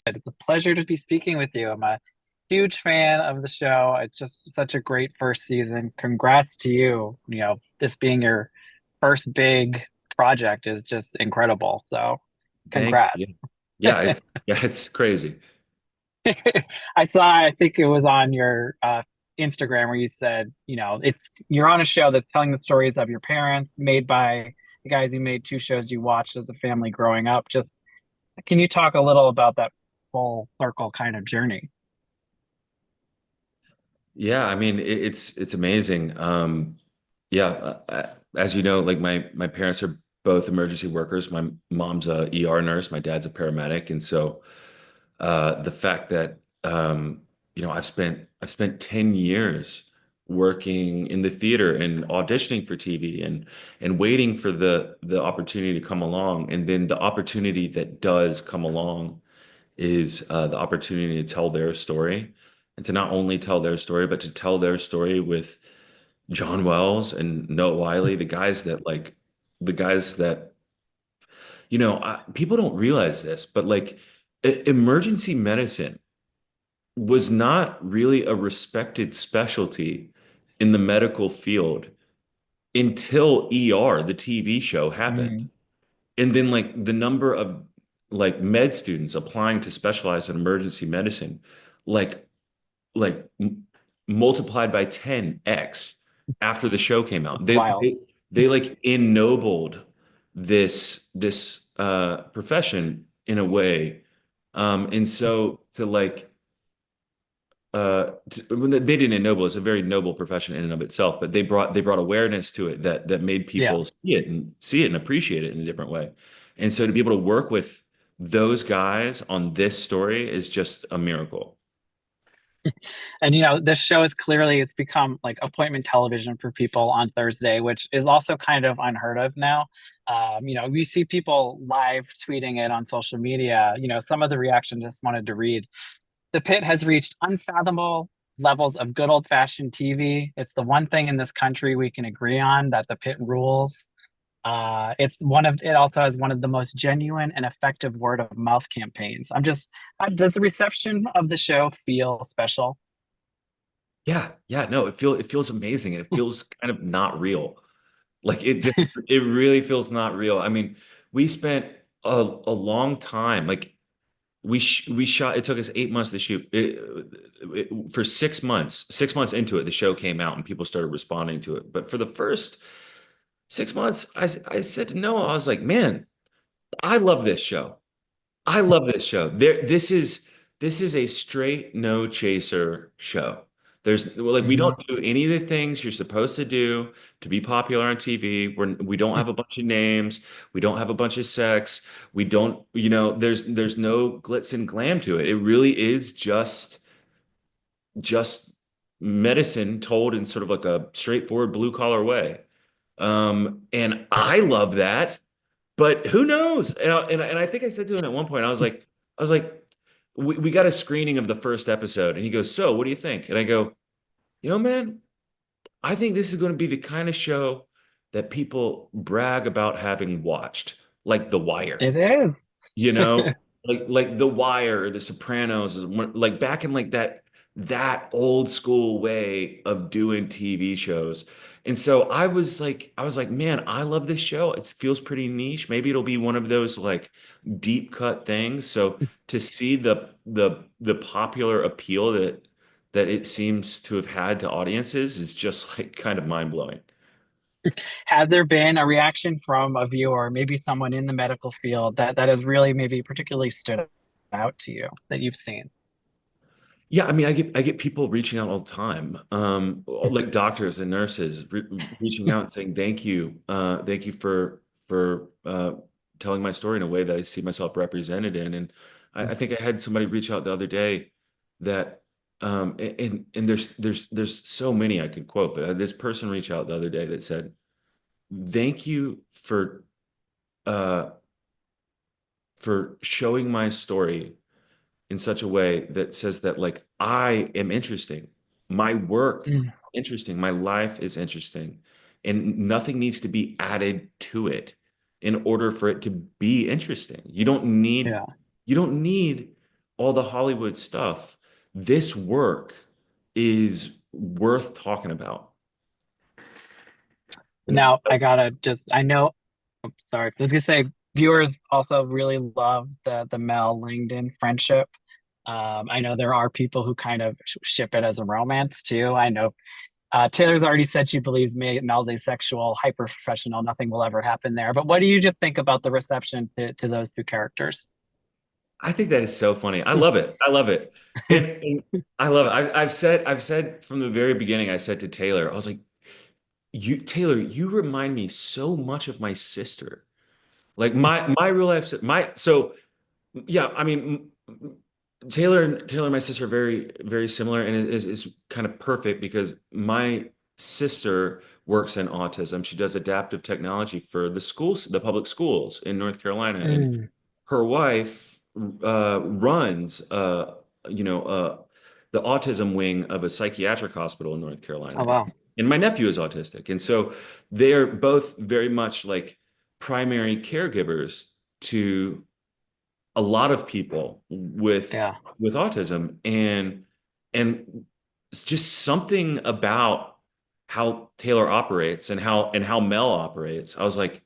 It's a pleasure to be speaking with you. I'm a huge fan of the show. It's just such a great first season. Congrats to you. This being your first big project is just incredible. So, Thank congrats. you. Yeah, it's crazy. I think it was on your Instagram where you said, you're on a show that's telling the stories of your parents, made by the guys who made two shows you watched as a family growing up. Just can you talk a little about that full circle kind of journey? Yeah, I mean it's amazing. Yeah, as you know, like my parents are both emergency workers. My mom's a ER nurse, my dad's a paramedic, and so the fact that I've spent 10 years working in the theater and auditioning for TV and waiting for the opportunity to come along, and then the opportunity that does come along is the opportunity to tell their story and to not only tell their story, but to tell their story with John Wells and Noah Wiley, the guys that, people don't realize this, but like emergency medicine was not really a respected specialty in the medical field until ER, the TV show, happened. Mm, And then like the number of like med students applying to specialize in emergency medicine, like multiplied by 10x after the show came it's out. wild. They like ennobled this profession in a way. And so to like they didn't ennoble, it's a very noble profession in and of itself, but they brought awareness to it that made Yeah. people see it and appreciate it in a different way. And so to be able to work with those guys on this story is just a miracle. And this show is clearly it's become like appointment television for people on Thursday, which is also kind of unheard of now. We see people live tweeting it on social media. Some of the reaction just wanted to read. The Pit has reached unfathomable levels of good old-fashioned TV. It's the one thing in this country we can agree on that the Pit rules. It also has one of the most genuine and effective word of mouth campaigns. Does the reception of the show feel special? Yeah, no, it feels amazing and it feels kind of not real. Like it really feels not real. I mean, we spent a long time, like we shot, it took us 8 months to shoot for 6 months. 6 months into it, the show came out and people started responding to it. But for the first 6 months, I said to Noah, I was like, man, I love this show. I love this show. This is a straight no chaser show. There's well, like we Mhm. don't do any of the things you're supposed to do to be popular on TV. We don't have a bunch of names. We don't have a bunch of sex. We don't, there's no glitz and glam to it. It really is just medicine told in sort of like a straightforward blue collar way. And I love that. But who knows? And I think I said to him at one point, I was like, we got a screening of the first episode, and he goes, "So, what do you think?" And I go, man, I think this is going to be the kind of show that people brag about having watched, like The Wire. It is. You know, like The Wire or The Sopranos like back in like that old school way of doing TV shows. And so I was like, man, I love this show. It feels pretty niche. Maybe it'll be one of those like deep cut things. So to see the popular appeal that it seems to have had to audiences is just like kind of mind blowing. Has there been a reaction from a viewer, maybe someone in the medical field that has really maybe particularly stood out to you that you've seen? Yeah, I mean, I get people reaching out all the time, like doctors and nurses reaching out and saying thank you for telling my story in a way that I see myself represented in. And I think I had somebody reach out the other day that, and there's so many I could quote, but this person reached out the other day that said, "Thank you uh, for showing my story in such a way that says that like I am interesting. My work Mm, interesting. My life is interesting. And nothing needs to be added to it in order for it to be interesting. You don't need yeah. you don't need all the Hollywood stuff, this work is worth talking about. Now I gotta just I know sorry, I was gonna say viewers also really love the Mel Langdon friendship. I know there are people who kind of ship it as a romance too. I know Taylor's already said she believes Mel's asexual, hyper professional. Nothing will ever happen there. But what do you just think about the reception to those two characters? I think that is so funny. I love it. I love it. And I love it. I've said from the very beginning, I said to Taylor, I was like, Taylor, you remind me so much of my sister. Like my real life, so yeah, I mean, Taylor and my sister are very, very similar, and it is kind of perfect because my sister works in autism. She does adaptive technology for the schools, the public schools in North Carolina, and Mm. her wife runs, the autism wing of a psychiatric hospital in North Oh Carolina. wow. And my nephew is autistic, and so they're both very much like primary caregivers to a lot of people Yeah. with autism, and it's just something about how Taylor operates and how Mel operates. I was like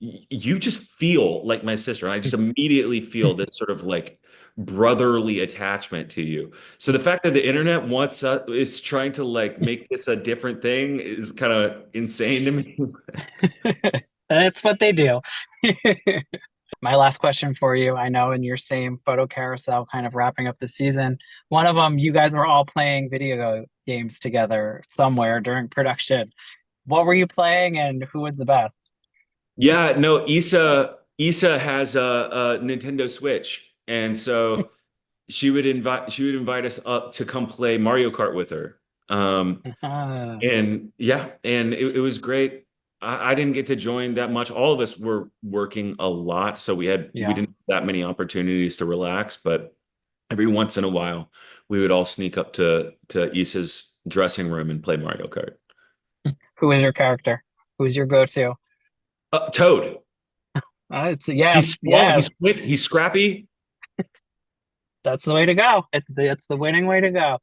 you just feel like my sister, and I just immediately feel this sort of like brotherly attachment to you. So the fact that the internet is trying to like make this a different thing is kind of insane to me. That's what they do. My last question for you. I know in your same photo carousel, kind of wrapping up the season, one of them, you guys were all playing video games together somewhere during production. What were you playing and who was the best? Yeah, no, Issa has a Nintendo Switch, and so she would invite us up to come play Mario Kart with her. And yeah, and it was great. I didn't get to join that much. All of us were working a lot, so we Yeah. didn't have that many opportunities to relax. But every once in a while, we would all sneak up to Issa's dressing room and play Mario Kart. Who is your character? Who's your go-to? Toad. It's yes, He's small. yes. He's quick. He's scrappy. That's the way to go. It's the winning way to go.